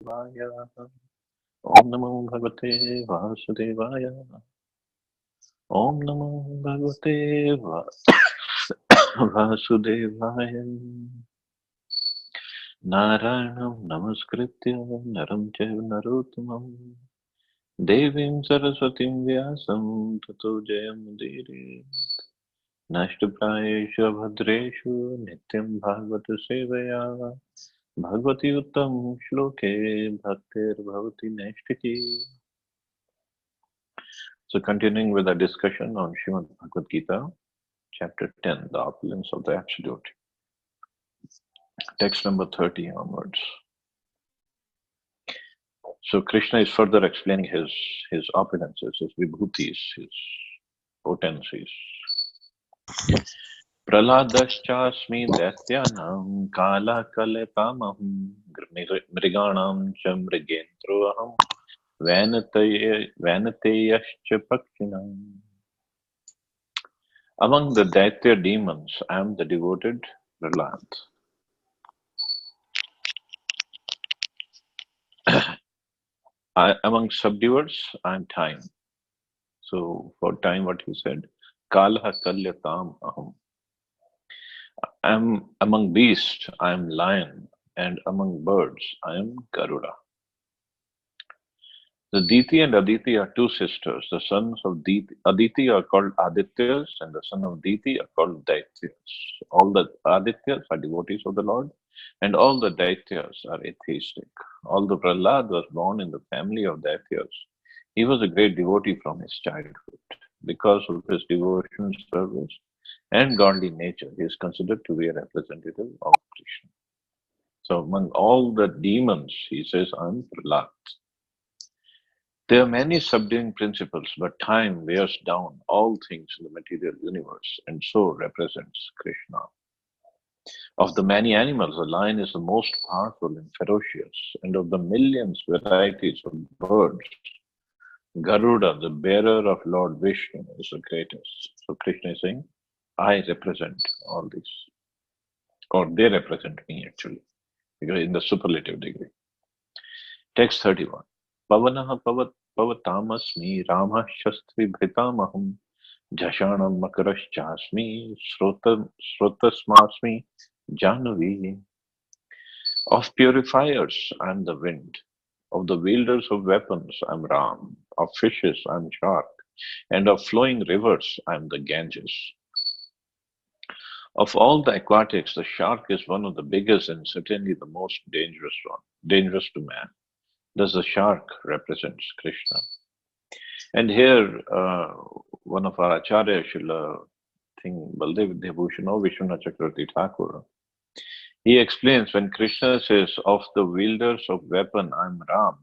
Om Namo Bhagavate Vasudevaya. Om Namo Bhagavate Vasudevaya. Narayanam Namaskritya Naram Chaiva Narottamam Devim Saraswatim Vyasam Tato Jayamudire Nashtaprayeshu Bhadreshu Nityam Bhagavata Sevaya Bhagavati Uttam Shloke Bhaktir Bhavati Nashtaki. So continuing with our discussion on Srimad Bhagavad Gita, chapter 10, the opulence of the Absolute. Text number 30 onwards. So Krishna is further explaining his opulences, his vibhutis, his potencies. Prahladashchasmi daityanam kala kaletamaham mriganam cha mrigendroaham vanateyascha pakshinam. Among the Daitya demons, I am the devoted Prahlad. Among subduers, I am time. So for time, what he said, Kalaha Kalyatam Aham. I am among beasts, I am lion, and among birds, I am Garuda. The Diti and Aditi are two sisters. The sons of Aditi are called Adityas, and the son of Diti are called Daityas. All the Adityas are devotees of the Lord, and all the Daityas are atheistic. Although Prahlad was born in the family of Daityas, he was a great devotee from his childhood. Because of his devotion, service, and godly nature, he is considered to be a representative of Krishna. So among all the demons, he says, I am Prahlad. There are many subduing principles, but time wears down all things in the material universe and so represents Krishna. Of the many animals, the lion is the most powerful and ferocious, and of the millions varieties of birds, Garuda, the bearer of Lord Vishnu, is the greatest. So Krishna is saying, I represent all these, or they represent me actually, because in the superlative degree. Text 31. Pavanaha pavatamasmi Ramah Shastri Bhritamaham Jashanam Makaraschasmi Srotasmasmi Jahnavi. Of purifiers I am the wind, of the wielders of weapons I am Ram, of fishes I am shark, and of flowing rivers I am the Ganges. Of all the aquatics, the shark is one of the biggest and certainly the most dangerous to man. Thus the shark represents Krishna. And here, one of our Acharya, Srila Baldev Debhushano Vishwanath Chakravarti Thakur, he explains when Krishna says, of the wielders of weapon, I'm Ram.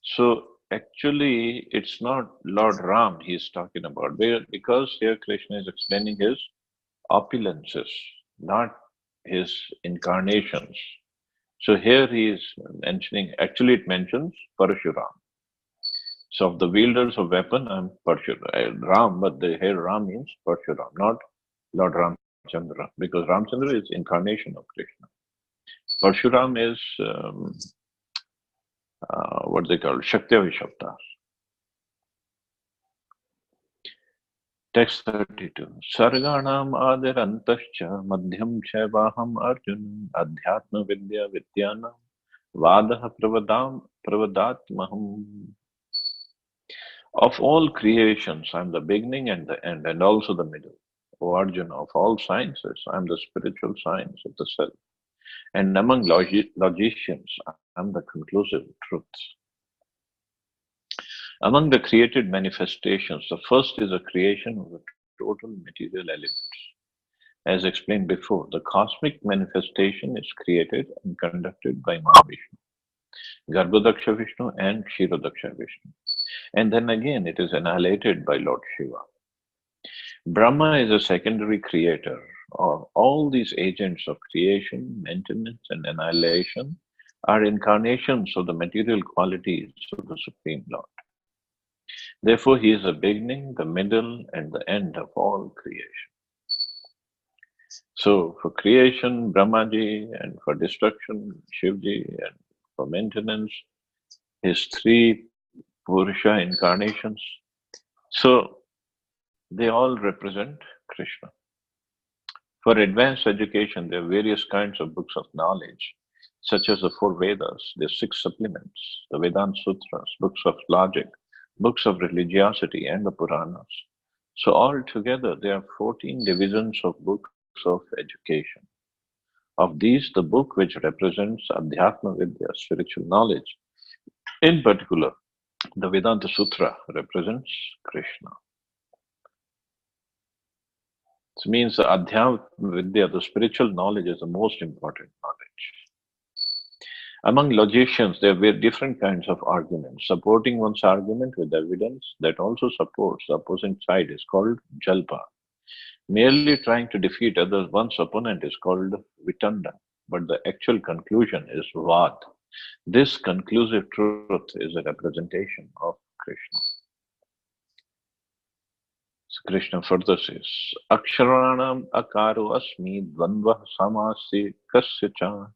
So actually, it's not Lord Ram he's talking about, because here Krishna is explaining his opulences, not his incarnations. So here he is mentioning, actually it mentions Parashuram. So of the wielders of weapon, I'm Ram, but here Ram means Parshuram, not Lord Ramchandra, because Ramchandra is incarnation of Krishna. Parshuram is what they call Shakti-Avishavtar. Text 32. Sarganam adirantascha madhyam chaivaham arjun adhyatma vidya vidyanam vadaha pravadatmaham. Of all creations, I am the beginning and the end, and also the middle. O Arjuna, of all sciences, I am the spiritual science of the self. And among logicians, I am the conclusive truth. Among the created manifestations, the first is the creation of the total material elements. As explained before, the cosmic manifestation is created and conducted by Mahavishnu, Garbhodaksha Vishnu and Kshirodaksha Vishnu. And then again, it is annihilated by Lord Shiva. Brahma is a secondary creator. All these agents of creation, maintenance, and annihilation are incarnations of the material qualities of the Supreme Lord. Therefore, he is the beginning, the middle, and the end of all creation. So, for creation, Brahmaji, and for destruction, Shivji, and for maintenance, his three Purusha incarnations. So they all represent Krishna. For advanced education, there are various kinds of books of knowledge, such as the four Vedas, the six supplements, the Vedanta Sutras, books of logic, books of religiosity, and the Puranas. So altogether, there are 14 divisions of books of education. Of these, the book which represents Adhyatma Vidya, spiritual knowledge, in particular, the Vedanta Sutra represents Krishna. It means the Adhyatma Vidya, the spiritual knowledge, is the most important knowledge. Among logicians, there were different kinds of arguments. Supporting one's argument with evidence that also supports the opposing side is called Jalpa. Merely trying to defeat one's opponent is called Vitanda, but the actual conclusion is Vad. This conclusive truth is a representation of Krishna. So Krishna further says, Aksharanam akaro asmi dvandva samasi kasya cha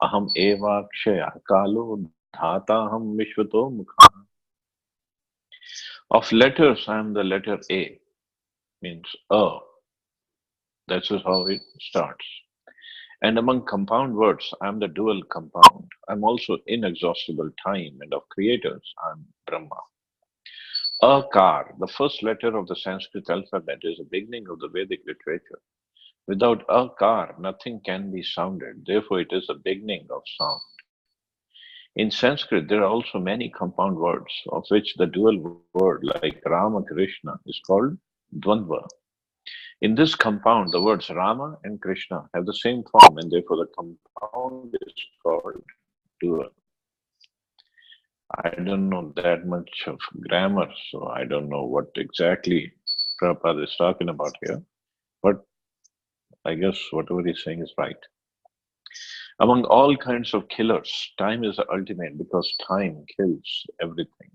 aham evakshaya kalo dhataham vishvato mukha. Of letters, I am the letter A, means A. That's how it starts. And among compound words, I am the dual compound. I'm also inexhaustible time, and of creators, I'm Brahma. Akar, the first letter of the Sanskrit alphabet, is the beginning of the Vedic literature. Without Akar, nothing can be sounded. Therefore, it is the beginning of sound. In Sanskrit, there are also many compound words, of which the dual word, like Rama Krishna, is called Dvandva. In this compound, the words Rama and Krishna have the same form, and therefore the compound is called dual. I don't know that much of grammar, so I don't know what exactly Prabhupada is talking about here, but I guess whatever he's saying is right. Among all kinds of killers, time is the ultimate because time kills everything.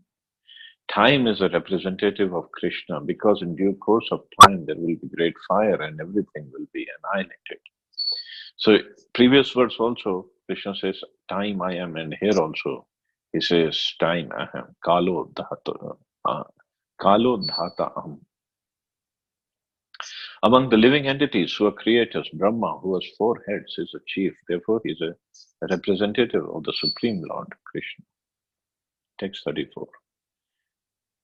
Time is a representative of Krishna because in due course of time there will be great fire and everything will be annihilated. So previous words also, Krishna says, time I am, and here also he says, time I am, kalo dhata aham. Among the living entities who are creators, Brahma, who has four heads, is a chief. Therefore, he is a representative of the Supreme Lord, Krishna. Text 34.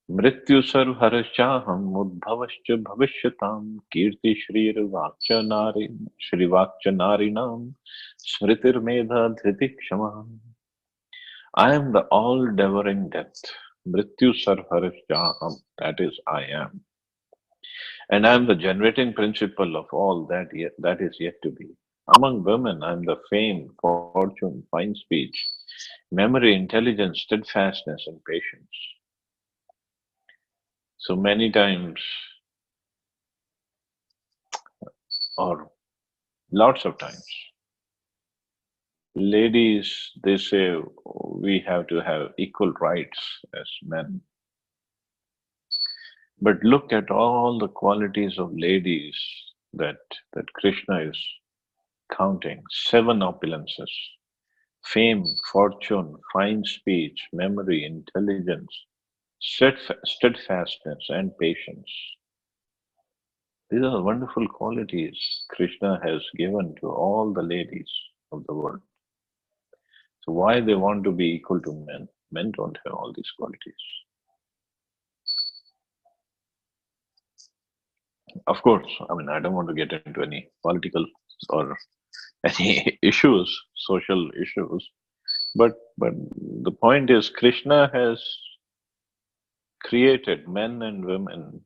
Mrityu sarvharashaham udbhavascha bhavishyatam kirti shrivakcha narinam smritir medha dhriti kshama. I am the all-devouring death. Mrityu sarvharashaham, that is, I am. And I am the generating principle of all that is yet to be. Among women, I am the fame, fortune, fine speech, memory, intelligence, steadfastness, and patience. So many times, or lots of times, ladies, they say we have to have equal rights as men. But look at all the qualities of ladies that Krishna is counting. 7 opulences: fame, fortune, fine speech, memory, intelligence, steadfastness, and patience. These are wonderful qualities Krishna has given to all the ladies of the world. So why they want to be equal to men? Men don't have all these qualities. Of course, I mean, I don't want to get into any political or any issues, social issues, but the point is Krishna has created men and women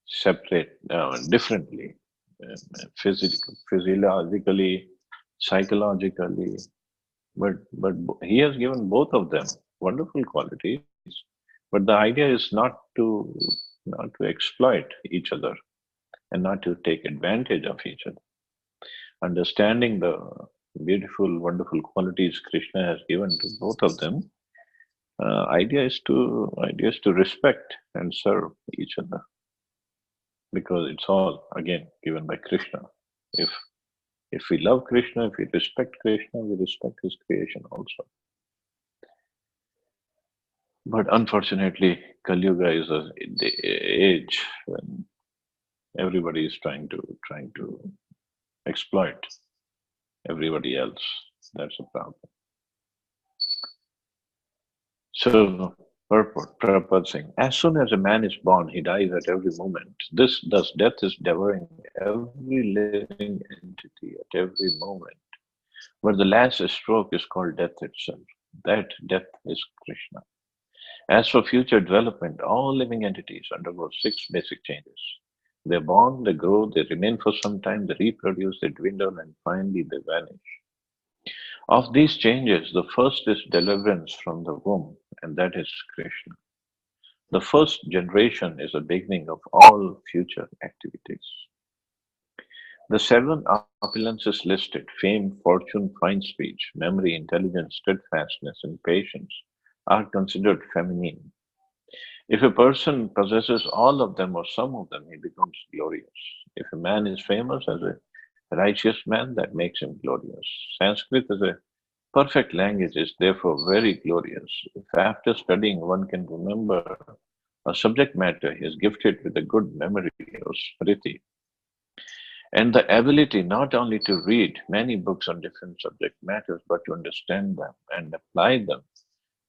separate, differently, physiologically, psychologically, but he has given both of them wonderful qualities. But the idea is not to exploit each other and not to take advantage of each other. Understanding the beautiful, wonderful qualities Krishna has given to both of them, idea is to respect and serve each other, because it's all again given by Krishna. If we love Krishna, if we respect Krishna, we respect his creation also. But unfortunately, Kali Yuga is the age when everybody is trying to exploit everybody else. That's a problem. So, Prabhupada saying, as soon as a man is born, he dies at every moment. Thus, death is devouring every living entity at every moment. But the last stroke is called death itself. That death is Krishna. As for future development, all living entities undergo six basic changes. They're born, they grow, they remain for some time, they reproduce, they dwindle, and finally they vanish. Of these changes, the first is deliverance from the womb, and that is Krishna. The first generation is the beginning of all future activities. The seven opulences listed fame, fortune, fine speech, memory, intelligence, steadfastness, and patience are considered feminine. If a person possesses all of them or some of them, he becomes glorious. If a man is famous as a righteous man, that makes him glorious. Sanskrit is a perfect language, is therefore very glorious. If after studying one can remember a subject matter, he is gifted with a good memory or smriti, and the ability not only to read many books on different subject matters, but to understand them and apply them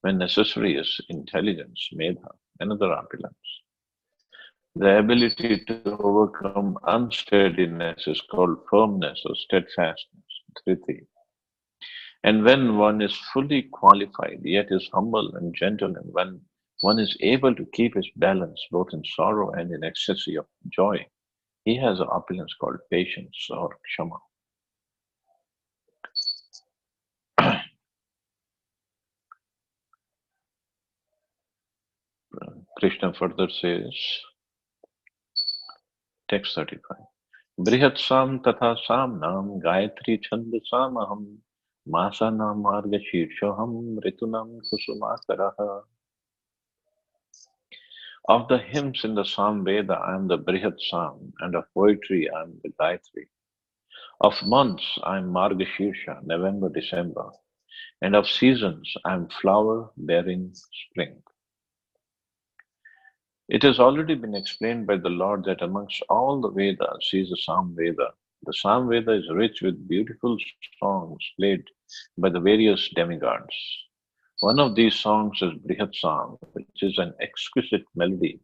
when necessary is intelligence, medha, another opulence. The ability to overcome unsteadiness is called firmness or steadfastness, dhriti. And when one is fully qualified, yet is humble and gentle, and when one is able to keep his balance both in sorrow and in ecstasy of joy, he has an opulence called patience or kshama. Krishna further says, text 35. Brihatsam tatha samnam gayatri chandasamaham masanam margashirshaham ritunam kusumakaraha. Of the hymns in the Sam Veda, I am the Brihat Sam, and of poetry, I am the Gayatri. Of months, I am Margashirsha, November, December, and of seasons, I am flower bearing spring. It has already been explained by the Lord that amongst all the Vedas, he is the Sam Veda. The Sam Veda is rich with beautiful songs played by the various demigods. One of these songs is Brihat Sam, which is an exquisite melody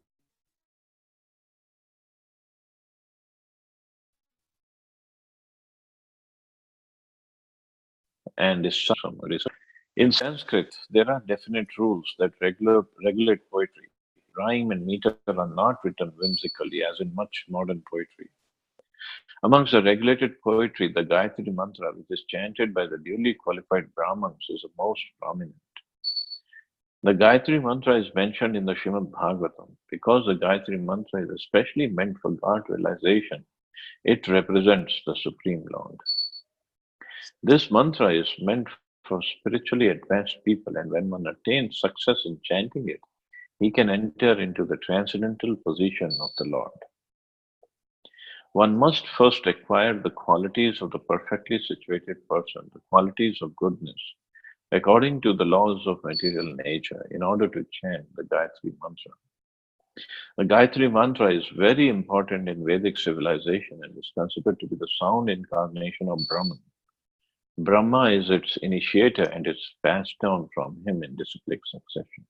and is sung by the demigods Vishnu, and is sung. In Sanskrit, there are definite rules that regulate poetry. Rhyme and meter are not written whimsically, as in much modern poetry. Amongst the regulated poetry, the Gayatri Mantra, which is chanted by the duly qualified Brahmins, is the most prominent. The Gayatri Mantra is mentioned in the Srimad Bhagavatam. Because the Gayatri Mantra is especially meant for God realization, it represents the Supreme Lord. This mantra is meant for spiritually advanced people, and when one attains success in chanting it, he can enter into the transcendental position of the Lord. One must first acquire the qualities of the perfectly situated person, the qualities of goodness, according to the laws of material nature, in order to chant the Gayatri Mantra. The Gayatri Mantra is very important in Vedic civilization and is considered to be the sound incarnation of Brahman. Brahma is its initiator and it's passed down from him in disciplic succession.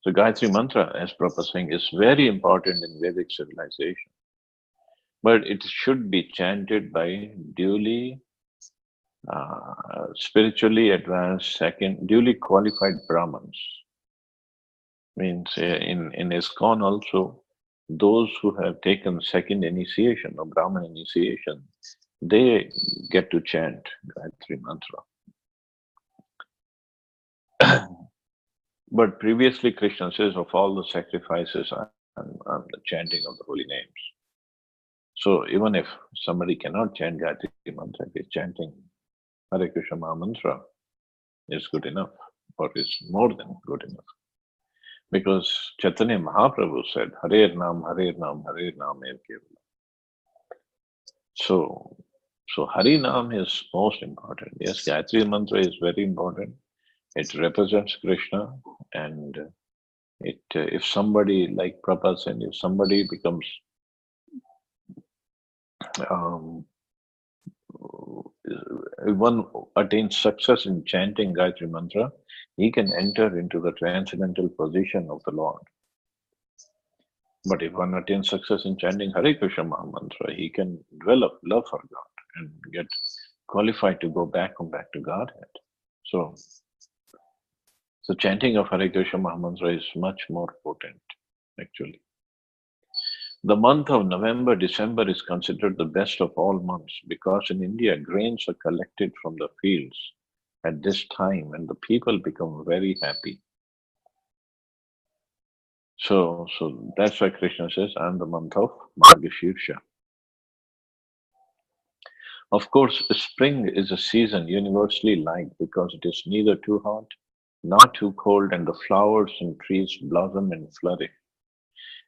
So Gayatri Mantra, as Prabhupada saying, is very important in Vedic civilization. But it should be chanted by duly spiritually advanced, second, duly qualified Brahmins. Means in ISKCON also, those who have taken second initiation or Brahman initiation, they get to chant Gayatri Mantra. But previously, Krishna says, of all the sacrifices, I'm the chanting of the holy names. So even if somebody cannot chant Gayatri Mantra, if he's chanting Hare Krishna Maha Mantra, is good enough, or is more than good enough. Because Chaitanya Mahaprabhu said, Hare Nam, Hare Nam, Hare Nam Ev Kevala. So Hari Nam is most important. Yes, Gayatri Mantra is very important, It represents Krishna, and if somebody like Prabhupada said, if somebody becomes um, if one attains success in chanting Gayatri Mantra, he can enter into the transcendental position of the Lord. But if one attains success in chanting Hare Krishna Mahamantra, he can develop love for God and get qualified to go back to Godhead. So, so chanting of Hare Krishna Mahamantra is much more potent, actually. The month of November, December is considered the best of all months because in India, grains are collected from the fields at this time and the people become very happy. So that's why Krishna says, I'm the month of Margashirsha. Of course, spring is a season universally liked because it is neither too hot, not too cold, and the flowers and trees blossom and flourish.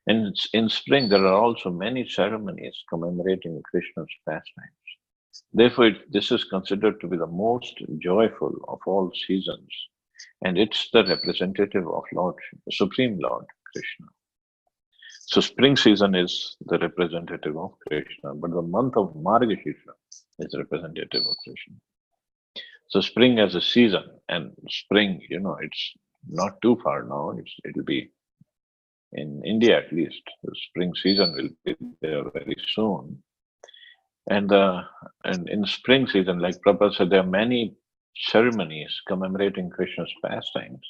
And in spring, there are also many ceremonies commemorating Krishna's pastimes. Therefore, this is considered to be the most joyful of all seasons, and it's the representative of Lord, Supreme Lord Krishna. So, spring season is the representative of Krishna, but the month of Margashirsha is representative of Krishna. So, spring as a season, and spring, it's not too far now. It'll be in India at least. The spring season will be there very soon. And and in spring season, like Prabhupada said, there are many ceremonies commemorating Krishna's pastimes.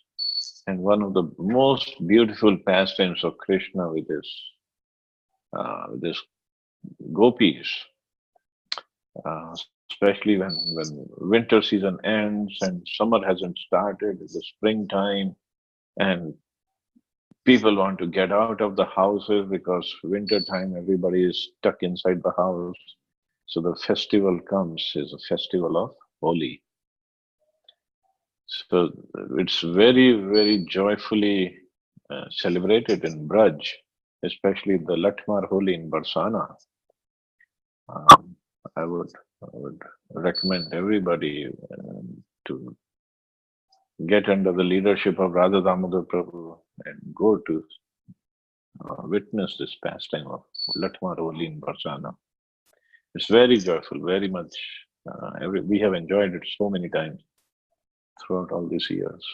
And one of the most beautiful pastimes of Krishna with his gopis, especially when winter season ends and summer hasn't started, it's the springtime, and people want to get out of the houses because winter time everybody is stuck inside the house. So the festival comes is a festival of Holi. So it's very, very joyfully celebrated in Braj, especially the Latmar Holi in Barsana. Um, I would recommend everybody to get under the leadership of Radha Damodar Prabhu and go to witness this pastime of Latmar Holi in Barsana. It's very joyful, very much. We have enjoyed it so many times throughout all these years.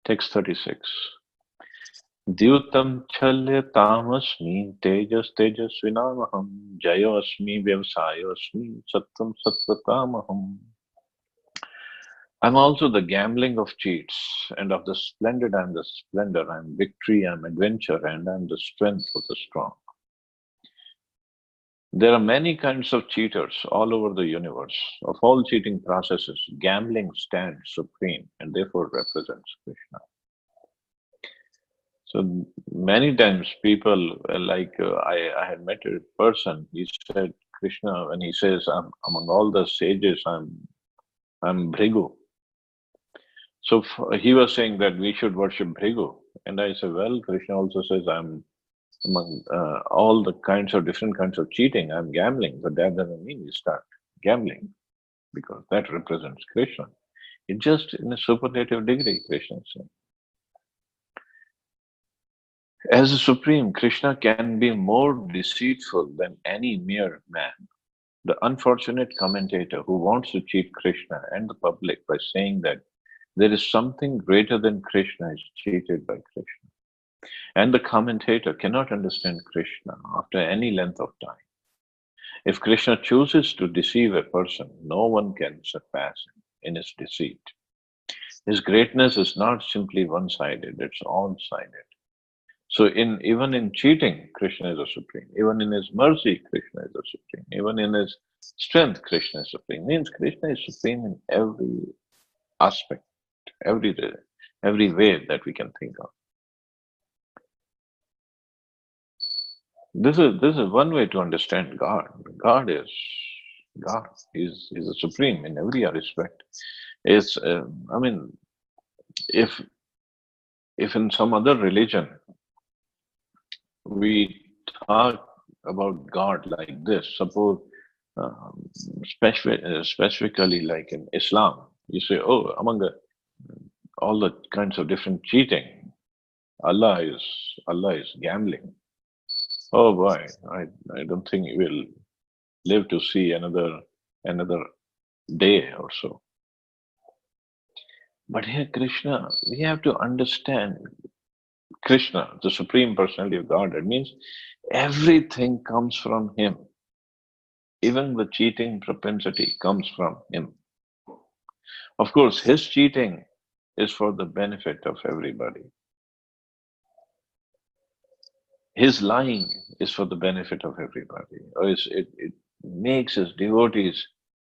Text 36. Dyutam chalya tamasmi tejas tejasvinamaham jayo asmi vyavsayo asmi sattam sattvatamaham. I'm also the gambling of cheats, and of the splendid I'm the splendor, I'm victory, I'm adventure, and I'm the strength of the strong. There are many kinds of cheaters all over the universe. Of all cheating processes, gambling stands supreme and therefore represents Krishna. So many times people I had met a person, he said Krishna, when he says, I'm among all the sages, I'm Bhrigu. So he was saying that we should worship Bhrigu. And I said, well, Krishna also says, I'm among all the different kinds of cheating, I'm gambling, but that doesn't mean you start gambling because that represents Krishna. It's just in a superlative degree, Krishna said. As a supreme, Krishna can be more deceitful than any mere man. The unfortunate commentator who wants to cheat Krishna and the public by saying that there is something greater than Krishna is cheated by Krishna. And the commentator cannot understand Krishna after any length of time. If Krishna chooses to deceive a person, no one can surpass him in his deceit. His greatness is not simply one-sided, it's all-sided. So even in cheating, Krishna is a supreme. Even in his mercy, Krishna is a supreme. Even in his strength, Krishna is supreme. Means Krishna is supreme in every aspect, every way that we can think of. This is one way to understand God. God is God. He's a supreme in every respect. It's if in some other religion we talk about God like this, suppose specifically like in Islam, You say, oh, among the all the kinds of different cheating, Allah is gambling. Oh boy, I don't think we'll live to see another day or so. But here, Krishna, we have to understand Krishna, the Supreme Personality of God. It means everything comes from Him. Even the cheating propensity comes from Him. Of course, His cheating is for the benefit of everybody. His lying is for the benefit of everybody. It makes his devotees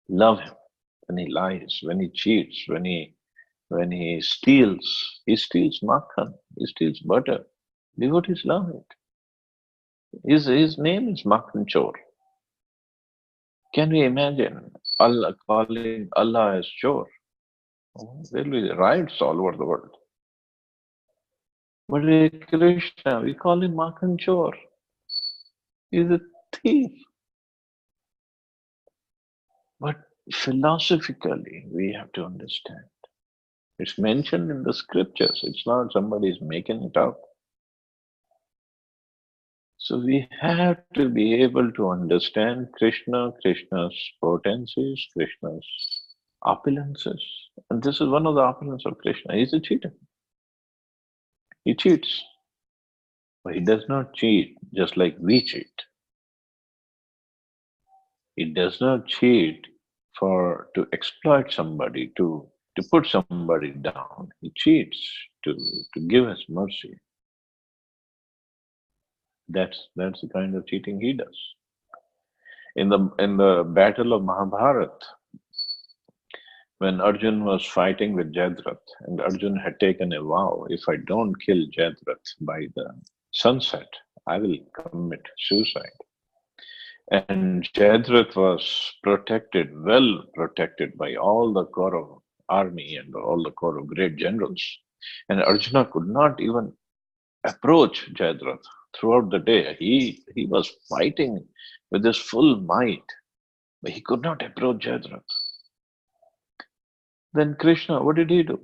love him when he lies, when he cheats, when he steals makhan, he steals butter. Devotees love it. His name is Makhan Chor. Can we imagine Allah calling Allah as Chor? There'll be riots all over the world. But Krishna, we call him Makhan Chor. He's a thief. But philosophically, we have to understand. It's mentioned in the scriptures. It's not somebody's making it up. So we have to be able to understand Krishna, Krishna's potencies, Krishna's opulences. And this is one of the opulence of Krishna. He's a cheater. He cheats. But he does not cheat just like we cheat. He does not cheat to exploit somebody, to put somebody down. He cheats to, to give us mercy. That's the kind of cheating he does. In the battle of Mahabharat, when Arjun was fighting with Jayadratha, and Arjun had taken a vow, if I don't kill Jayadratha by the sunset, I will commit suicide. And Jayadratha was protected, well protected by all the Kaurav army and all the Kaurav great generals. And Arjuna could not even approach Jayadratha throughout the day. He was fighting with his full might, but he could not approach Jayadratha. Then Krishna, what did he do?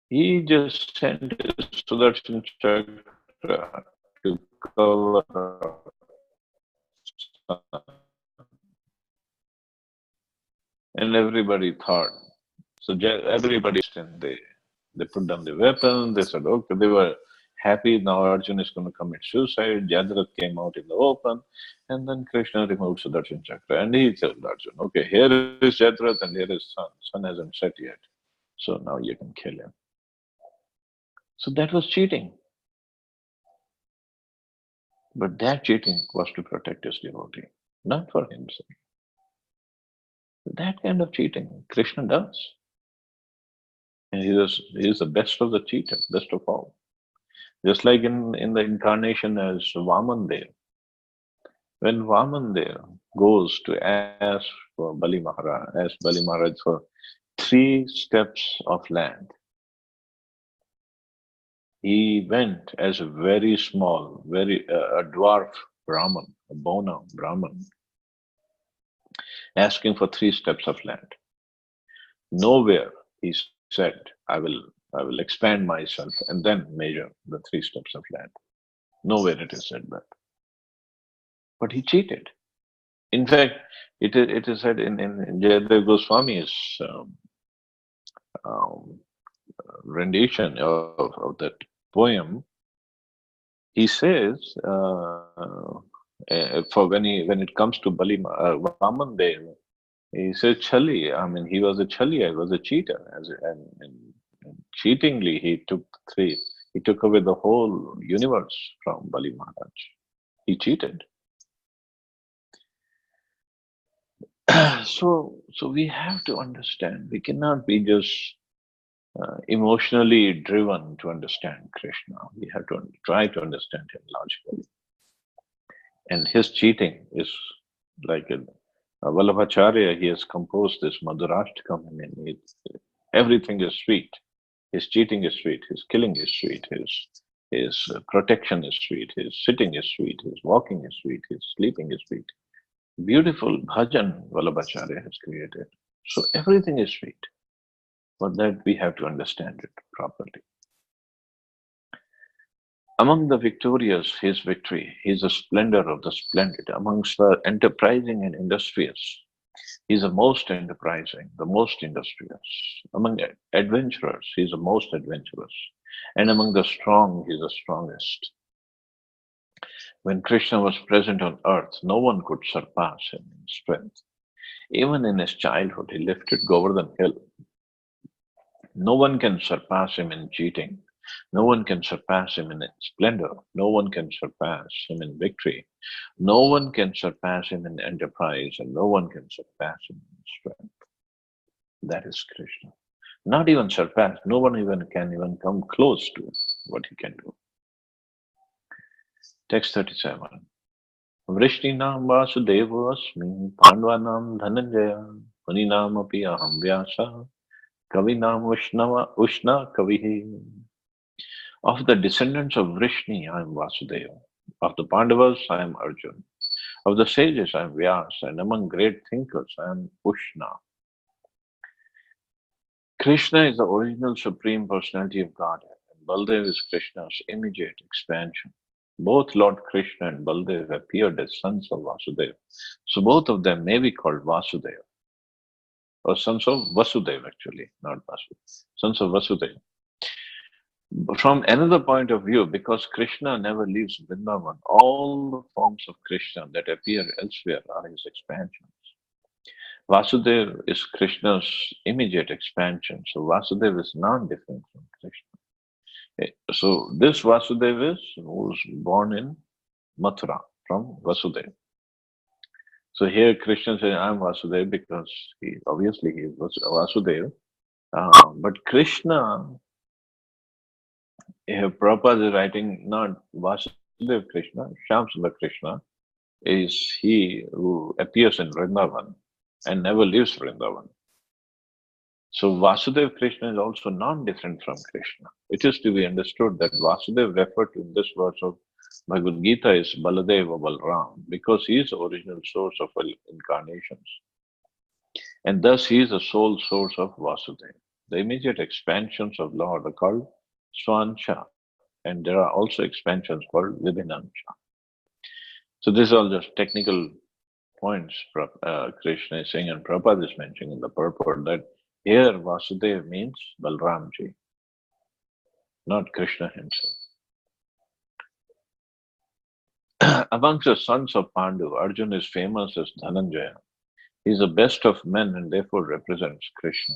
He just sent his Sudarshan Chakra to cover up. And everybody thought, everybody, and they put down the weapon, they said, okay, they were happy, now Arjuna is going to commit suicide. Jayadratha came out in the open, and then Krishna removed Sudarshan Chakra, and he told Arjuna, okay, here is Jayadratha and here is sun. Sun hasn't set yet, so now you can kill him. So that was cheating. But that cheating was to protect his devotee, not for himself. That kind of cheating Krishna does. And he is the best of the cheaters, best of all. Just like in the incarnation as Vaman Dev. When Vaman Dev goes to ask for Bali Maharaj for 3 steps of land, he went as a very small, a dwarf Brahman, a Bona Brahman, asking for 3 steps of land. Nowhere he said, I will expand myself and then measure the 3 steps of land. Nowhere it is said that. But he cheated. In fact, it is said in Jayadeva Goswami's um, rendition of that poem, he says, for when it comes to Vaman Dev, he says Chali. I mean, he was a Chali, he was a cheater, and cheatingly he took away the whole universe from Bali Maharaj. He cheated. So we have to understand. We cannot be just emotionally driven to understand Krishna. We have to try to understand him logically. And his cheating is like Vallabhacharya. He has composed this Madhurashtakam. I mean, everything is sweet. His cheating is sweet. His killing is sweet. His protection is sweet. His sitting is sweet. His walking is sweet. His sleeping is sweet. Beautiful bhajan Vallabhacharya has created. So everything is sweet. For that, we have to understand it properly. Among the victorious, his victory, he is the splendor of the splendid. Amongst the enterprising and industrious, he is the most enterprising, the most industrious. Among adventurers, he is the most adventurous. And among the strong, he is the strongest. When Krishna was present on earth, no one could surpass him in strength. Even in his childhood, he lifted Govardhan Hill. No one can surpass him in cheating. No one can surpass him in splendor. No one can surpass him in victory. No one can surpass him in enterprise, and no one can surpass him in strength. That is Krishna. Not even surpass. No one even can even come close to what he can do. Text 37. Vrishtinam Vasudevo Asmi Pandvanam Dhananjaya Muninam api aham Vyasa Kavinam Ushna Kavihi. Of the descendants of Vrishni, I am Vasudeva. Of the Pandavas, I am Arjun. Of the sages, I am Vyas. And among great thinkers, I am Ushna. Krishna is the original Supreme Personality of Godhead, and Baldev is Krishna's immediate expansion. Both Lord Krishna and Baldev appeared as sons of Vasudeva. So both of them may be called Vasudeva, or sons of Vasudeva actually, not Vasudeva, sons of Vasudeva. From another point of view, because Krishna never leaves Vrindavan, all the forms of Krishna that appear elsewhere are his expansions. Vasudeva is Krishna's immediate expansion, so Vasudeva is not different from Krishna. So this Vasudeva is who was born in Mathura from Vasudeva. So here Krishna says, "I'm Vasudeva," because obviously he was Vasudeva. But Krishna, here Prabhupada is writing not Vasudeva Krishna, Shyamsundar Krishna is he who appears in Vrindavan and never leaves Vrindavan. So Vasudeva Krishna is also non-different from Krishna. It is to be understood that Vasudeva referred to in this verse of Bhagavad Gita is Baladeva Balram because he is the original source of all incarnations. And thus he is the sole source of Vasudeva. The immediate expansions of Lord are called Swansha, and there are also expansions called Vibhinansha. So these are all just technical points Krishna is saying, and Prabhupada is mentioning in the purport that here Vasudeva means Balramji, not Krishna himself. Amongst the sons of Pandu, Arjuna is famous as Dhananjaya. He is the best of men and therefore represents Krishna.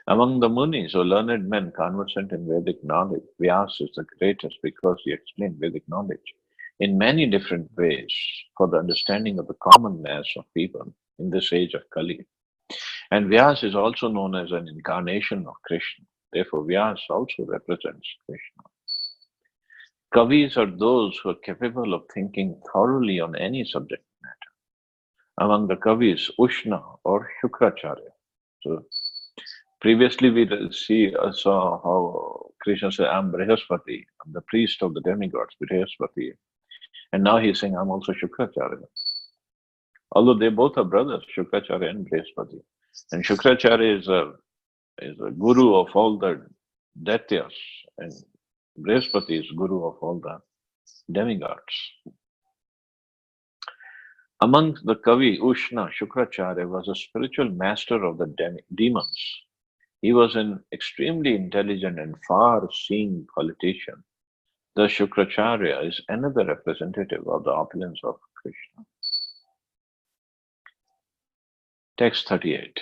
Among the Munis, or learned men conversant in Vedic knowledge, Vyas is the greatest because he explained Vedic knowledge in many different ways for the understanding of the common mass of people in this age of Kali. And Vyas is also known as an incarnation of Krishna. Therefore, Vyas also represents Krishna. Kavis are those who are capable of thinking thoroughly on any subject matter. Among the Kavis, Ushna or Shukracharya. So previously we saw how Krishna said, "I'm Brihaspati, I'm the priest of the demigods, Brihaspati." And now he's saying, "I'm also Shukracharya." Although they both are brothers, Shukracharya and Brihaspati. And Shukracharya is a guru of all the Daityas, and Brihaspati is guru of all the demigods. Among the Kavi, Ushna, Shukracharya was a spiritual master of the demons. He was an extremely intelligent and far-seeing politician. The Shukracharya is another representative of the opulence of Krishna. Text 38.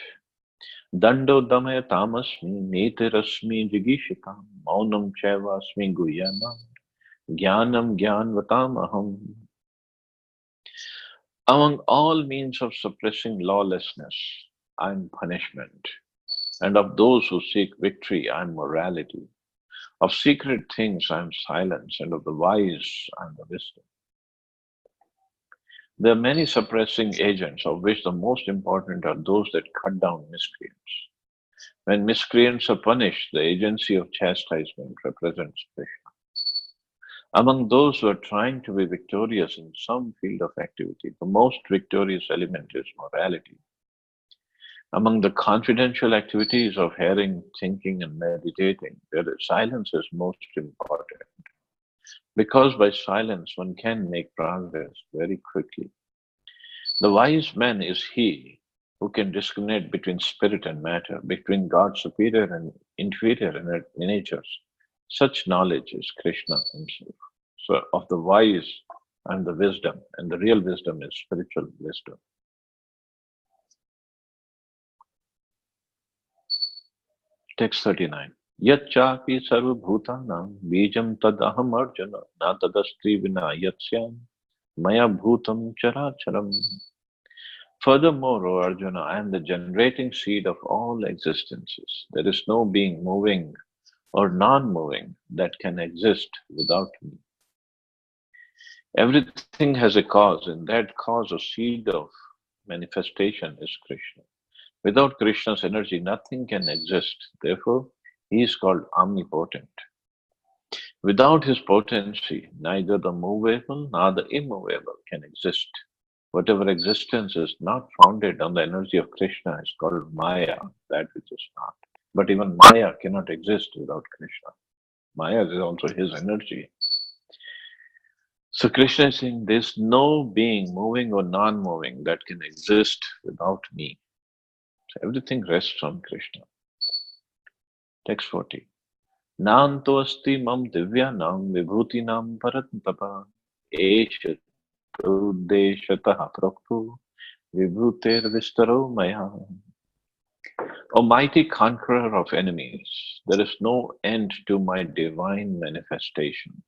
Dando damaya tamasmi netirasmi jigishitam maunam chaivasmi guyanam jnanam jnanvatam aham. Among all means of suppressing lawlessness, I am punishment. And of those who seek victory, I am morality. Of secret things, I am silence. And of the wise, I am the wisdom. There are many suppressing agents, of which the most important are those that cut down miscreants. When miscreants are punished, the agency of chastisement represents Krishna. Among those who are trying to be victorious in some field of activity, the most victorious element is morality. Among the confidential activities of hearing, thinking, and meditating, silence is most important because by silence one can make progress very quickly. The wise man is he who can discriminate between spirit and matter, between God's superior and inferior natures. Such knowledge is Krishna himself. So, of the wise and the wisdom, and the real wisdom is spiritual wisdom. Text 39. Yat chapi sarvabhutanam bijam tadaham arjuna na tadastri vina yatsyam maya bhutam characharam. Furthermore, O Arjuna, I am the generating seed of all existences. There is no being moving or non-moving that can exist without me. Everything has a cause, and that cause or seed of manifestation is Krishna. Without Krishna's energy, nothing can exist. Therefore, he is called omnipotent. Without his potency, neither the movable nor the immovable can exist. Whatever existence is not founded on the energy of Krishna is called Maya, that which is not. But even Maya cannot exist without Krishna. Maya is also his energy. So Krishna is saying there's no being moving or non-moving that can exist without me. So everything rests on Krishna. Text 40. Nanto asti mam divyanam vibhutinam paratapa esha uddeshatah proktu vibhuter vistaro maya. O mighty conqueror of enemies, there is no end to my divine manifestations.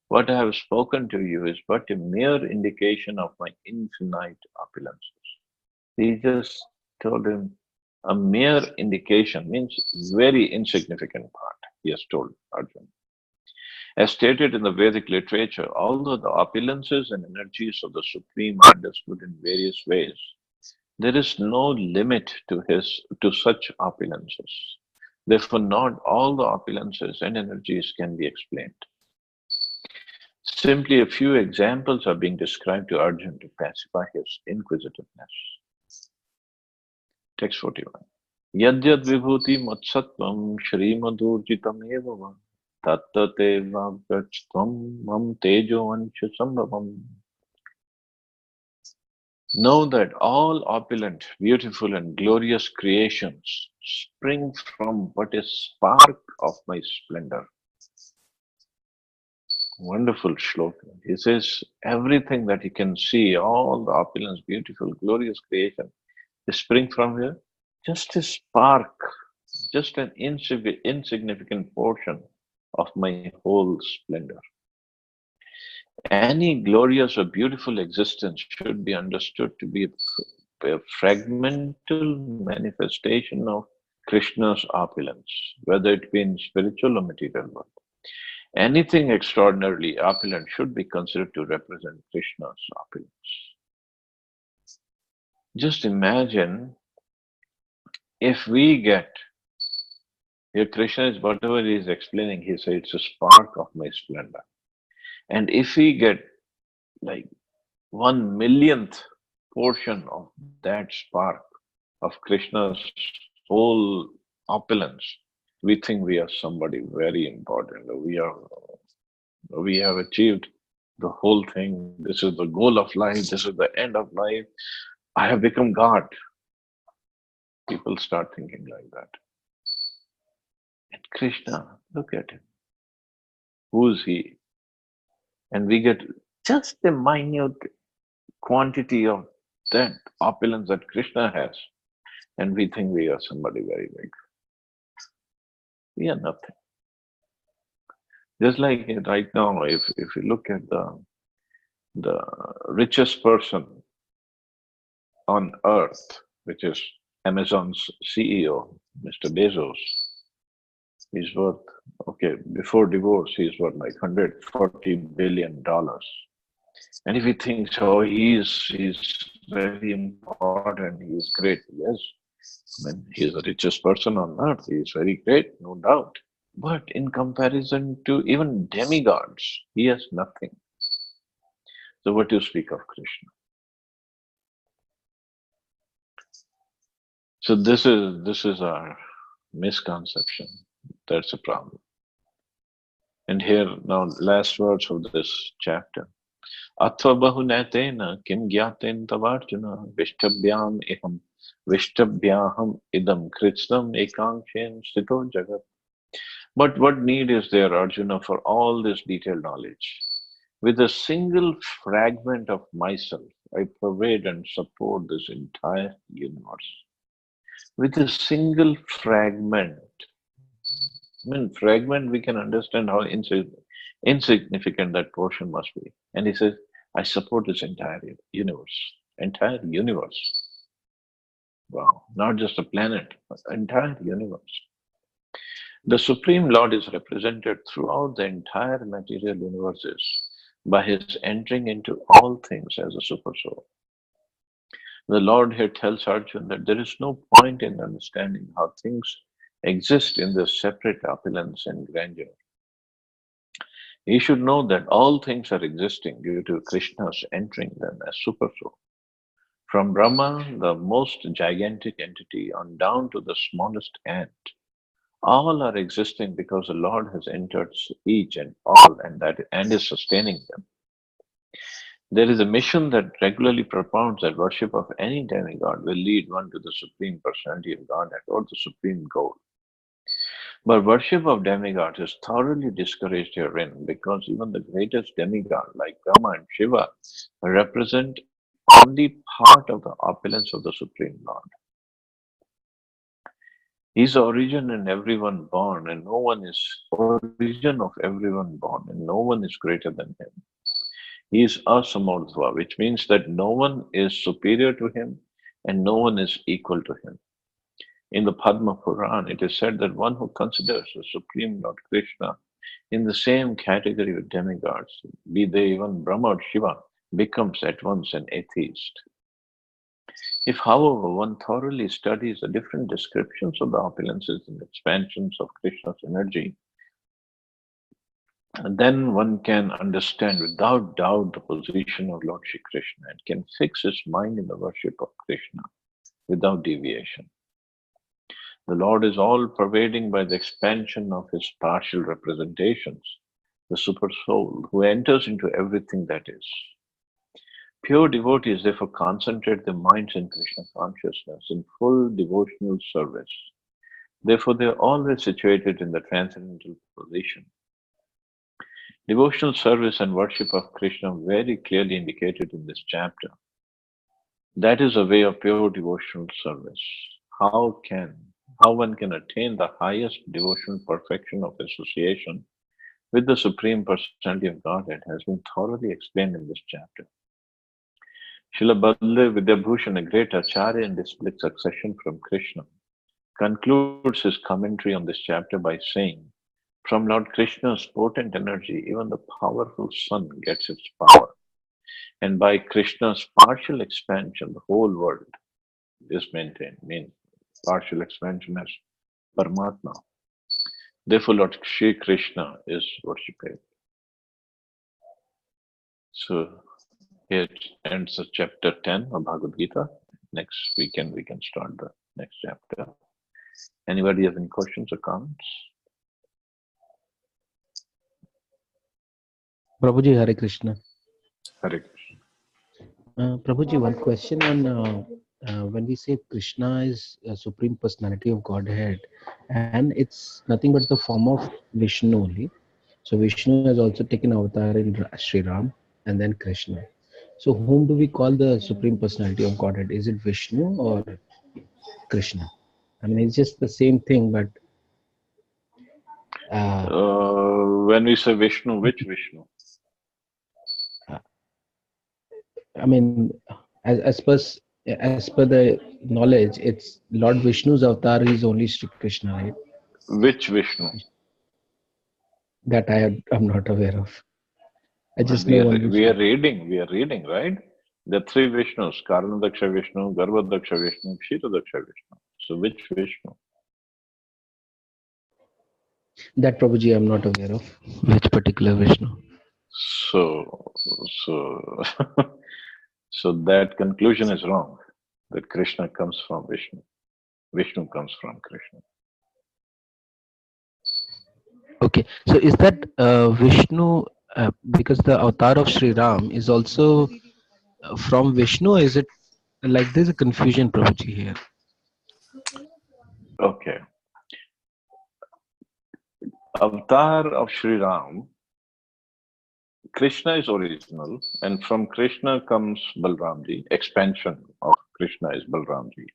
What I have spoken to you is but a mere indication of my infinite opulences. He just told him a mere indication means very insignificant part, he has told Arjuna. As stated in the Vedic literature, although the opulences and energies of the Supreme are understood in various ways, there is no limit to such opulences. Therefore, not all the opulences and energies can be explained. Simply a few examples are being described to Arjuna to pacify his inquisitiveness. Text 41. Yadyad vibhuti matsatvam shrimadurjitam eva tattate vagachtvam mam tejo ancha sambhavam. Know that all opulent, beautiful, and glorious creations spring from but a spark of my splendor. Wonderful shloka. He says everything that you can see, all the opulence, beautiful, glorious creation, is spring from here. Just a spark, just an insignificant portion of my whole splendor. Any glorious or beautiful existence should be understood to be a fragmental manifestation of Krishna's opulence, whether it be in spiritual or material world. Anything extraordinarily opulent should be considered to represent Krishna's opulence. Just imagine if we get, here Krishna is whatever he is explaining, he says it's a spark of my splendor. And if we get like 1 millionth portion of that spark of Krishna's whole opulence, we think we are somebody very important. We have achieved the whole thing. This is the goal of life. This is the end of life. I have become God. People start thinking like that. And Krishna, look at him. Who is he? And we get just a minute quantity of that opulence that Krishna has. And we think we are somebody very big. We are nothing. Just like right now, if you look at the richest person on earth, which is Amazon's CEO, Mr. Bezos, he's worth, okay, before divorce, he's worth like $140 billion. And if he thinks, oh, he's very important, he's great, yes. I mean, he's the richest person on earth, he's very great, no doubt. But in comparison to even demigods, he has nothing. So what do you speak of Krishna? So this is our misconception. That's a problem. And here now last words of this chapter. Atva bahunatena kim gyaten tavarjuna vishtabhyam eham vishtabhyaham idam kritsnam ekankshen stito jagat. But what need is there, Arjuna, for all this detailed knowledge? With a single fragment of myself, I pervade and support this entire universe. With a single fragment, I mean, fragment, we can understand how insignificant that portion must be. And he says, I support this entire universe. Entire universe. Wow. Not just a planet, but entire universe. The Supreme Lord is represented throughout the entire material universes by his entering into all things as a super soul. The Lord here tells Arjuna that there is no point in understanding how things exist in their separate opulence and grandeur. He should know that all things are existing due to Krishna's entering them as super soul. From Brahma, the most gigantic entity, on down to the smallest ant, all are existing because the Lord has entered each and all and is sustaining them. There is a mission that regularly propounds that worship of any demigod will lead one to the Supreme Personality of Godhead or the Supreme Goal. But worship of demigods is thoroughly discouraged herein because even the greatest demigod like Brahma and Shiva represent only part of the opulence of the Supreme Lord. He is the origin and everyone born, and no one is origin of everyone born, and no one is greater than him. He is asamordhva, which means that no one is superior to him and no one is equal to him. In the Padma Puran, it is said that one who considers the Supreme Lord Krishna in the same category with demigods, be they even Brahma or Shiva, becomes at once an atheist. If, however, one thoroughly studies the different descriptions of the opulences and expansions of Krishna's energy, then one can understand without doubt the position of Lord Shri Krishna and can fix his mind in the worship of Krishna without deviation. The Lord is all pervading by the expansion of his partial representations, the super soul, who enters into everything that is. Pure devotees therefore concentrate their minds in Krishna consciousness in full devotional service. Therefore, they are always situated in the transcendental position. Devotional service and worship of Krishna are very clearly indicated in this chapter. That is a way of pure devotional service. How can how one can attain the highest devotional perfection of association with the Supreme Personality of Godhead has been thoroughly explained in this chapter. Srila Baladev Vidyabhushan, a great acharya in disciplic succession from Krishna, concludes his commentary on this chapter by saying, from Lord Krishna's potent energy, even the powerful sun gets its power. And by Krishna's partial expansion, the whole world is maintained, means partial expansion as Paramatma. Therefore, Lord Shri Krishna is worshipped. So here ends the chapter 10 of Bhagavad Gita. Next weekend we can start the next chapter. Anybody have any questions or comments? Prabhuji, Hare Krishna. Hare Krishna. Prabhuji, one question on when we say Krishna is a supreme personality of Godhead, and it's nothing but the form of Vishnu only. So Vishnu has also taken avatar in Sri Ram and then Krishna. So whom do we call the supreme personality of Godhead? Is it Vishnu or Krishna? I mean, it's just the same thing, but uh, When we say Vishnu, which Vishnu? I mean, as per the knowledge, it's Lord Vishnu's avatar is only Sri Krishna, right? Which Vishnu? That I'm not aware of. I Well, just know one Vishnu. we are reading, right? The three Vishnus, Karanadaksha Vishnu, Garbhadaksha Vishnu, Kshitadaksha Vishnu. So which Vishnu? That Prabhuji I'm not aware of. Which particular Vishnu? So, so, so that conclusion is wrong, that Krishna comes from Vishnu. Vishnu comes from Krishna. Okay, so is that Vishnu, because the avatar of Sri Ram is also from Vishnu, or is it like there's a confusion, Prabhuji, here? Okay. Avatar of Sri Ram, Krishna is original, and from Krishna comes Balramji. Expansion of Krishna is Balramji.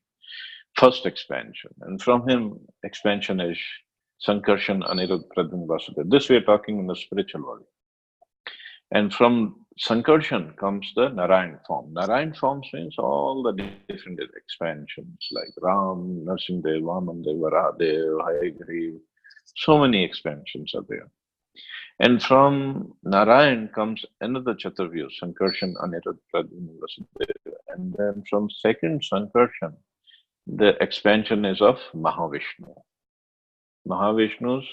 First expansion. And from him, expansion is Sankarshan, Anirudh, Pradyumna, Vasudeva. This we are talking in the spiritual world. And from Sankarshan comes the Narayan form. Narayan forms means all the different expansions like Ram, Narsimdev, Vamandev, Varahadev, Hayagriv. So many expansions are there. And from Narayan comes another Chaturvyu, Sankarshan, Anirudh, Pradyumna, Vasudeva. And then from second Sankarshan, the expansion is of Mahavishnu. Mahavishnu's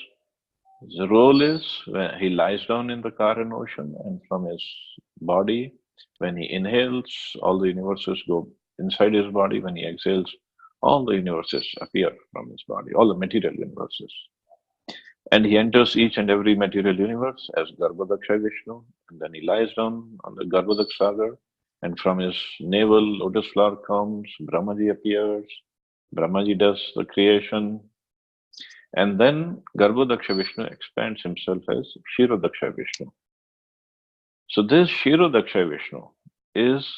role is when he lies down in the Karan ocean, and from his body, when he inhales, all the universes go inside his body. When he exhales, all the universes appear from his body, all the material universes. And he enters each and every material universe as Garbhodaksha Vishnu, and then he lies down on the Garbhodak Sagar, and from his navel, lotus flower comes, Brahmaji appears, Brahmaji does the creation, and then Garbhodaksha Vishnu expands himself as Kshirodaksha Vishnu. So this Kshirodaksha Vishnu is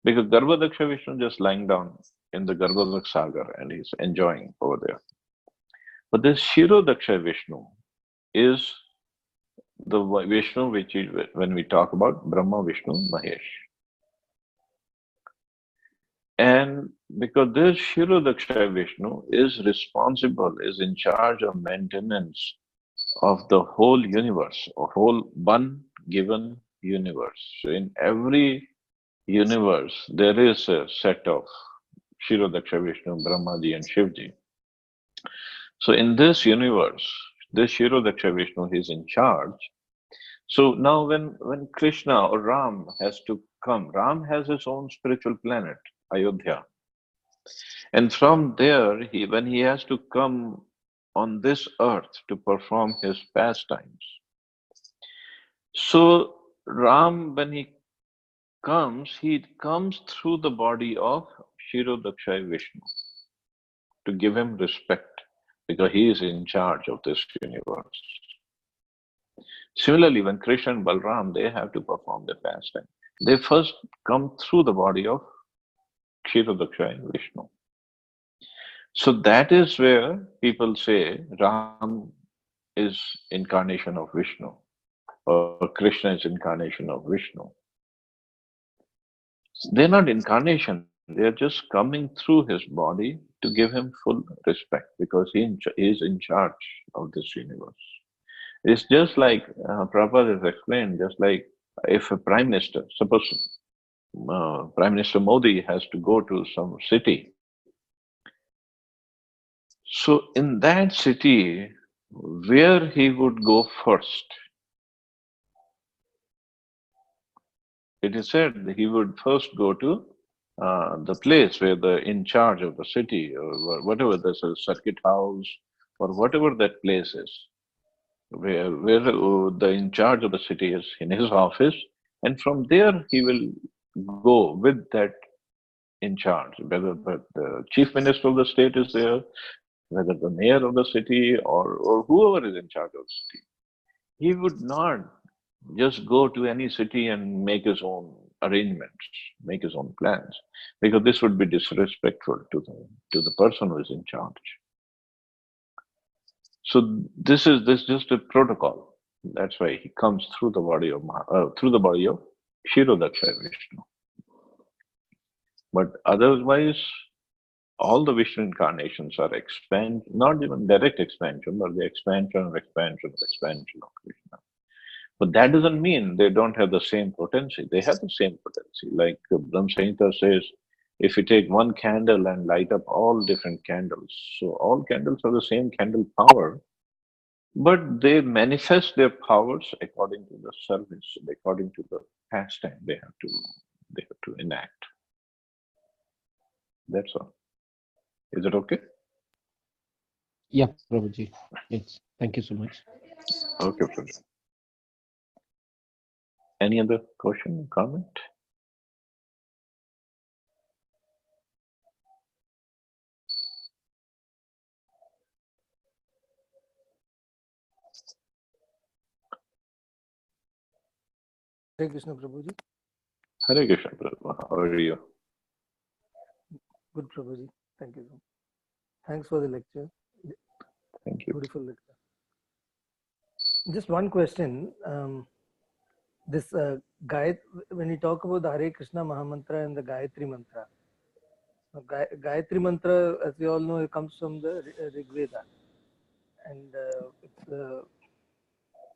because Garbhodaksha Vishnu just lying down in the Garbhodak Sagar and he's enjoying over there. But this Kshirodaksha Vishnu is the Vishnu which is when we talk about Brahma, Vishnu, Mahesh. And because this Kshirodaksha Vishnu is responsible, is in charge of maintenance of the whole universe, a whole one given universe. So in every universe, there is a set of Kshirodaksha Vishnu, Brahmaji, and Shivji. So in this universe, this Kshirodaksha Vishnu is in charge. So now when Krishna or Ram has to come, Ram has his own spiritual planet, Ayodhya. And from there, when he has to come on this earth to perform his pastimes. So Ram, when he comes through the body of Kshirodaksha Vishnu to give him respect because he is in charge of this universe. Similarly, when Krishna and Balram, they have to perform their pastime, they first come through the body of Kshirodaksha Vishnu. So that is where people say Ram is incarnation of Vishnu or Krishna is incarnation of Vishnu. They're not incarnation, they are just coming through his body to give him full respect because he is in charge of this universe. It's just like Prabhupada has explained, just like if a prime minister, suppose Prime Minister Modi has to go to some city. So in that city, where he would go first, it is said that he would first go to the place where the in charge of the city or whatever, there's a circuit house or whatever that place is, where the in charge of the city is in his office, and from there he will go with that in charge, whether the chief minister of the state is there, whether the mayor of the city or whoever is in charge of the city. He would not just go to any city and make his own arrangements, make his own plans, because this would be disrespectful to the person who is in charge. So this is just a protocol. That's why he comes through the body of Kshirodaksha Vishnu. But otherwise, all the Vishnu incarnations are not even direct expansion, but the expansion of expansion of expansion of Krishna. But that doesn't mean they don't have the same potency. They have the same potency. Like Brahma Samhita says, if you take one candle and light up all different candles, so all candles have the same candle power, but they manifest their powers according to the service, according to the pastime they have to enact. That's all. Is it okay? Yeah, Prabhuji. Yes. Thank you so much. Okay, Prabhu. Any other question, comment? Hare Krishna Prabhuji. Hare Krishna, Prabhu. How are you? Good Prabhuji. Thank you. Thanks for the lecture. Thank you. Beautiful lecture. Just one question. This when you talk about the Hare Krishna Mahamantra and the Gayatri Mantra, Gayatri Mantra, as we all know, it comes from the Rig Veda, and it's a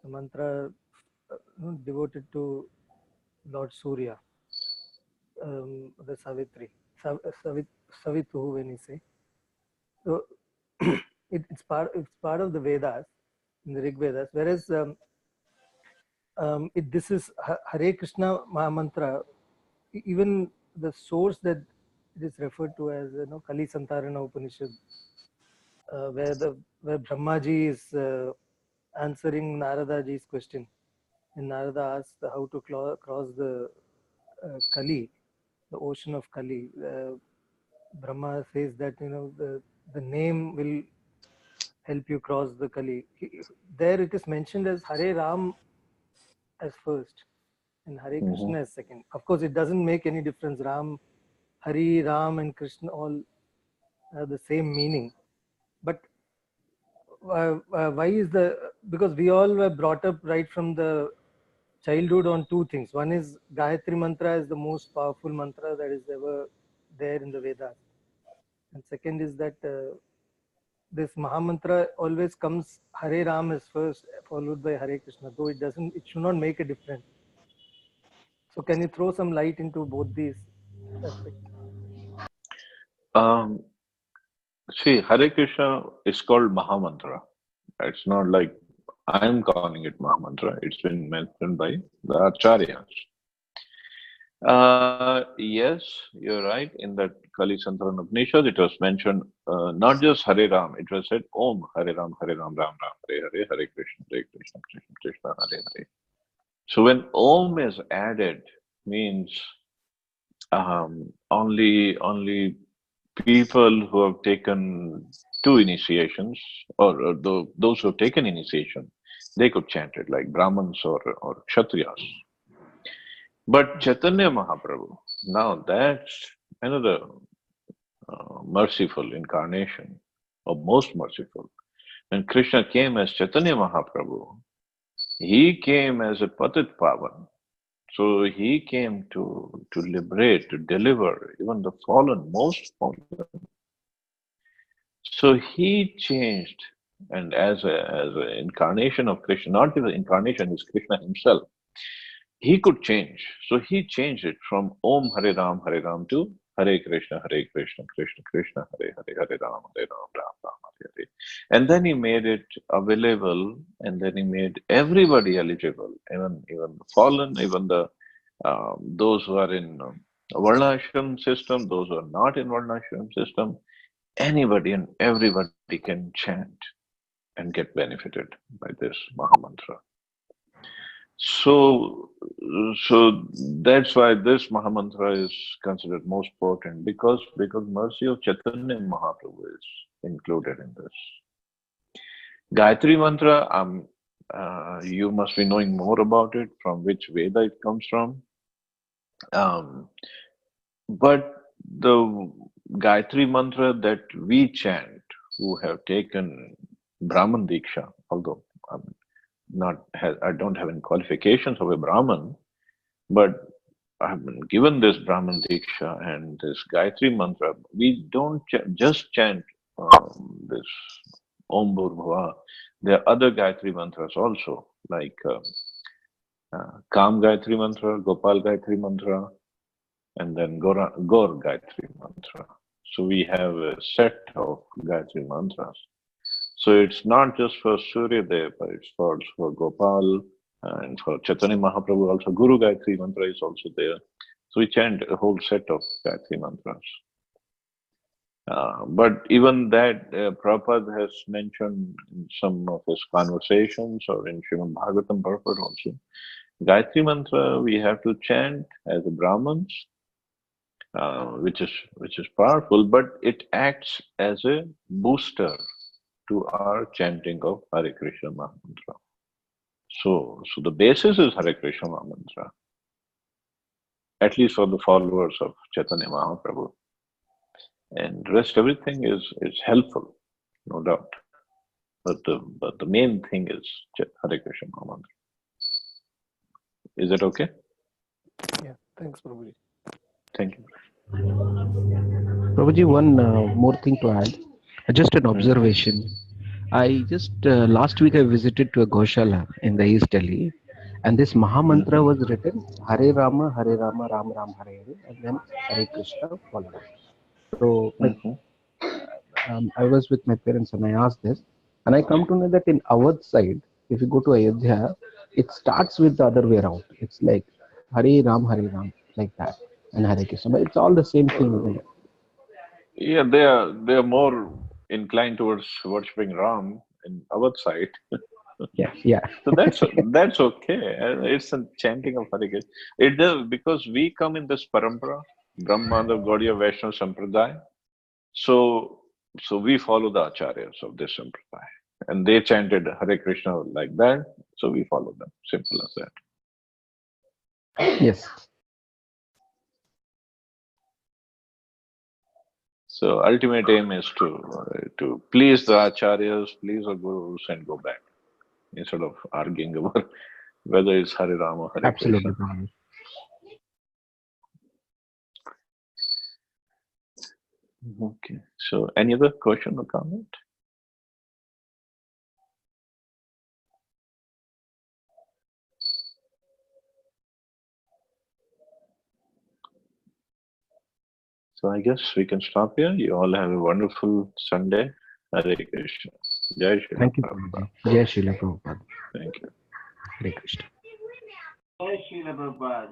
mantra devoted to Lord Surya, the Savitri, Savitu, when you say. So it's part of the Vedas, in the Rig Vedas, whereas this is Hare Krishna Mahamantra. Even the source that it is referred to as Kali Santarana Upanishad, where Brahmaji is answering Naradaji's question, and Narada asks how to cross the Kali, the ocean of Kali. Brahma says that the name will help you cross the Kali. There it is mentioned as Hare Ram as first and Hare Mm-hmm. Krishna as second. Of course, it doesn't make any difference. Hari, Ram, and Krishna all have the same meaning. But why is because we all were brought up right from the childhood on two things. One is Gayatri Mantra is the most powerful mantra that is ever there in the Vedas. And second is that this Mahamantra always comes, Hare Ram is first, followed by Hare Krishna, though it should not make a difference. So can you throw some light into both these aspects? Um, See, Hare Krishna is called Mahamantra. It's not like I'm calling it Mahamantra. It's been mentioned by the Acharyas. Yes, you're right. In that Kali Santarana Upanishad, it was mentioned not just Hare Ram, it was said Om Hare Ram, Ram Ram, Hare Hare, Hare Krishna, Krishna Krishna, Hare Hare. So when Om is added, means only people who have taken two initiations, or those who have taken initiation, they could chant it like Brahmins or Kshatriyas. But Chaitanya Mahaprabhu, now that's another merciful incarnation, or most merciful. When Krishna came as Chaitanya Mahaprabhu, he came as a Patit Pavan. So he came to liberate, to deliver even the fallen, most fallen. So he changed, and as an incarnation of Krishna, not even incarnation is Krishna himself. He could change. So he changed it from Om Hare Ram to Hare Krishna, Krishna Krishna, Hare Ram, Ram Ram, Hare Hare. And then he made it available, and then he made everybody eligible, even the fallen, even the those who are in Varnashram system, those who are not in Varnashram system, anybody and everybody can chant and get benefited by this Mahamantra. So, so that's why this Mahamantra is considered most potent because mercy of Chaitanya Mahaprabhu is included in this. Gayatri Mantra, you must be knowing more about it, from which Veda it comes from. Um, but the Gayatri Mantra that we chant, who have taken Brahman Diksha, although I don't have any qualifications of a Brahman, but I've been given this Brahman Diksha and this Gayatri Mantra. We don't just chant this Om Bhurbhuva. There are other Gayatri Mantras also, like Kam Gayatri Mantra, Gopal Gayatri Mantra, and then Gaur Gayatri Mantra. So we have a set of Gayatri Mantras. So it's not just for Surya Dev, but it's for Gopal and for Chaitanya Mahaprabhu also. Guru Gayatri Mantra is also there. So we chant a whole set of Gayatri Mantras. But even that, Prabhupada has mentioned in some of his conversations or in Srimad Bhagavatam purport also. Gayatri Mantra we have to chant as a Brahmins, which is powerful, but it acts as a booster to our chanting of Hare Krishna Mahamantra. So the basis is Hare Krishna Mahamantra, at least for the followers of Chaitanya Mahaprabhu. And rest everything is helpful, no doubt. But the main thing is Hare Krishna Mahamantra. Is that okay? Yeah, thanks, Prabhuji. Thank you. Prabhuji, one more thing to add, just an observation. I just last week I visited to a Goshala in the East Delhi, and this Mahamantra was written Hare Rama, Ram Ram, Hare Hare, and then Hare Krishna followed. So, like, I was with my parents and I asked this, and I come to know that in our side, if you go to Ayodhya, it starts with the other way around. It's like Hare Ram, like that, and Hare Krishna. But it's all the same thing, isn't it? Yeah, they are more inclined towards worshipping Ram in our side. Yeah. So that's okay. It's a chanting of Hare Krishna. It does because we come in this parampara, Brahmanda Gaudiya Vaishnava Sampradaya. So we follow the acharyas of this sampradaya, and they chanted Hare Krishna like that. So we follow them. Simple as that. Yes. So ultimate aim is to please the acharyas, please the gurus, and go back instead of arguing about whether it's Hare Rama or Hare Absolutely, Krishna. Prabhuji. Okay. So any other question or comment? So I guess we can stop here. You all have a wonderful Sunday. Hare Krishna. Jai Shri Thank you, Prabhupada. Prabhuji. Jai Srila Prabhupada. Thank you. Hare Krishna. Jai Srila Prabhupada.